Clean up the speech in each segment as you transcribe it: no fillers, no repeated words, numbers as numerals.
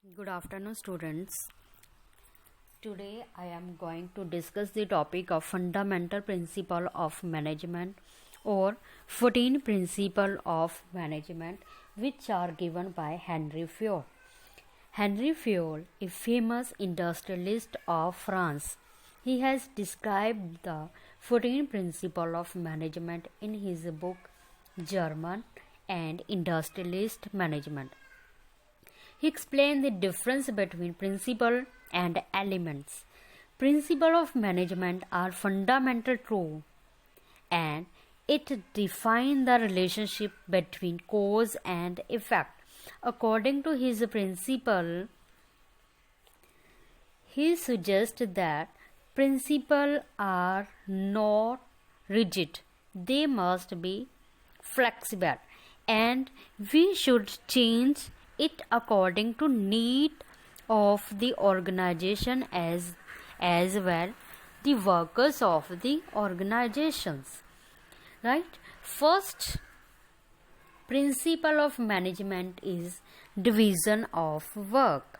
Good afternoon, students. Today I am going to discuss the topic of fundamental principle of management or 14 principle of management which are given by Henry Fayol. Henry Fayol, a famous industrialist of France, he has described the 14 principle of management in his book German and Industrialist Management. He explained the difference between principle and elements. Principles of management are fundamental truths and it defines the relationship between cause and effect. According to his principle, he suggests that principles are not rigid, they must be flexible, and we should change it according to need of the organization as well the workers of the organizations. Right? First principle of management is division of work.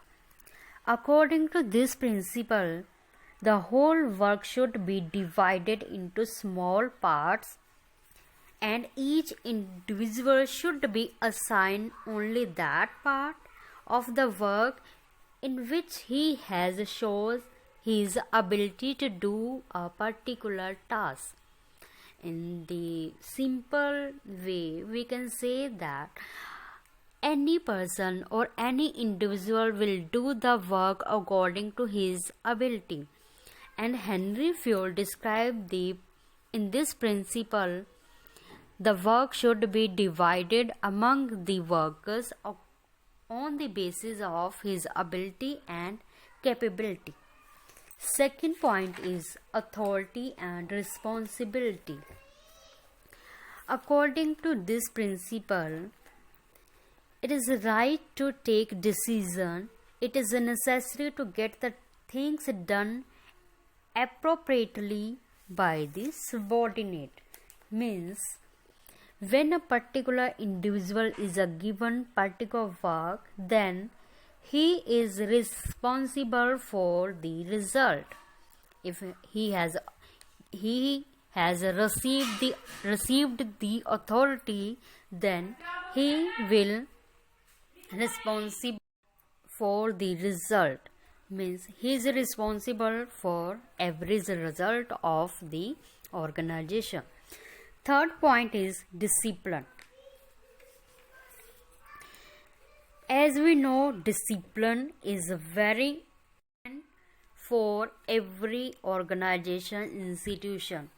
According to this principle, the whole work should be divided into small parts and each individual should be assigned only that part of the work in which he has shown his ability to do a particular task. In the simple way, we can say that any person or any individual will do the work according to his ability. And Henry Fayol described in this principle, the work should be divided among the workers on the basis of his ability and capability. Second point is authority and responsibility. According to this principle, it is right to take decision. It is necessary to get the things done appropriately by the subordinate. Means when a particular individual is a given particular work, then he is responsible for the result. If he has received the authority, then he will responsible for the result. Means he is responsible for every result of the organization. Third point is discipline. As we know, discipline is very important for every organization, institution.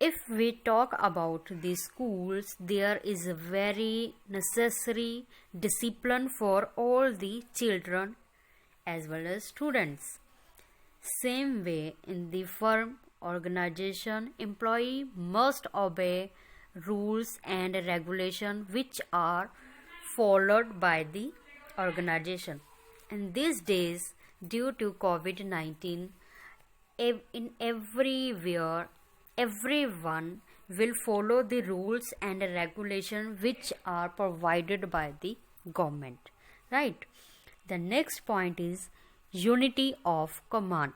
If we talk about the schools, there is a very necessary discipline for all the children as well as students. Same way in the firm organization, employee must obey rules and regulations which are followed by the organization. And these days, due to COVID-19, in everywhere, everyone will follow the rules and regulations which are provided by the government. Right? The next point is unity of command.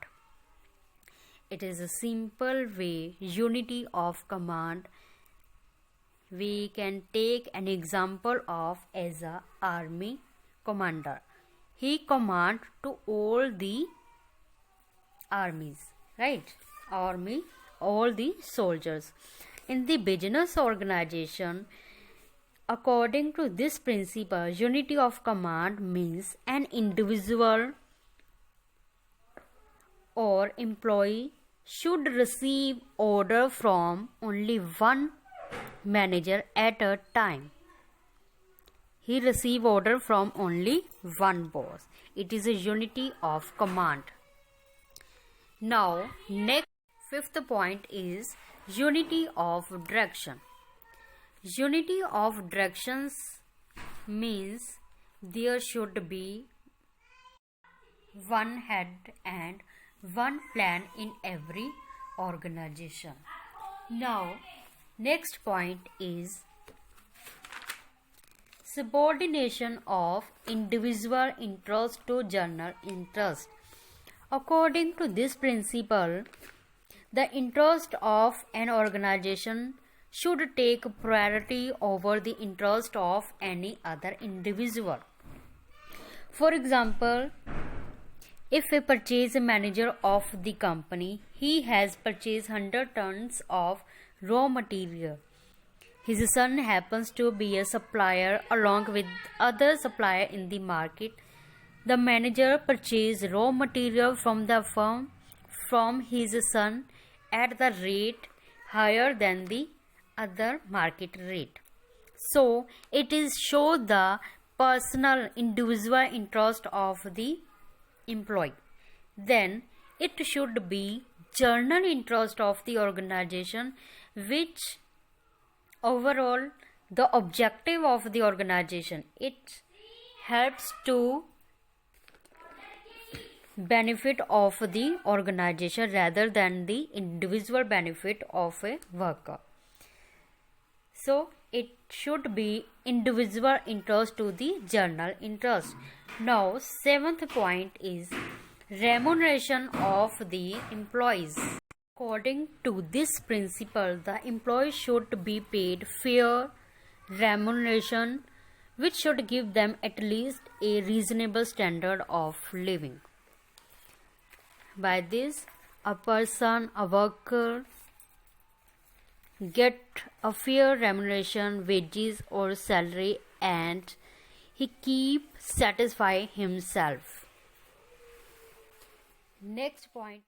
It is a simple way, unity of command. We can take an example of as a army commander. He command to all the armies, right? Army, all the soldiers. In the business organization, according to this principle, unity of command means an individual or employee should receive order from only one manager at a time. He receive order from only one boss. It is a unity of command. Now, next fifth point is unity of direction. Unity of directions means there should be one head and one plan in every organization. Now, next point is Subordination of individual interest to general interest. According to this principle, the interest of an organization should take priority over the interest of any other individual. For example, if a purchase manager of the company, he has purchased 100 tons of raw material. His son happens to be a supplier along with other supplier in the market. The manager purchased raw material from the firm from his son at the rate higher than the other market rate. So it is show the personal individual interest of the employee. Then it should be general interest of the organization, which overall the objective of the organization. It helps to benefit of the organization rather than the individual benefit of a worker. So it should be individual interest to the general interest. Now, seventh point is remuneration of the employees. According to this principle, the employee should be paid fair remuneration, which should give them at least a reasonable standard of living. By this, a person, a worker, get a fair remuneration, wages or salary, and he keep satisfy himself. Next point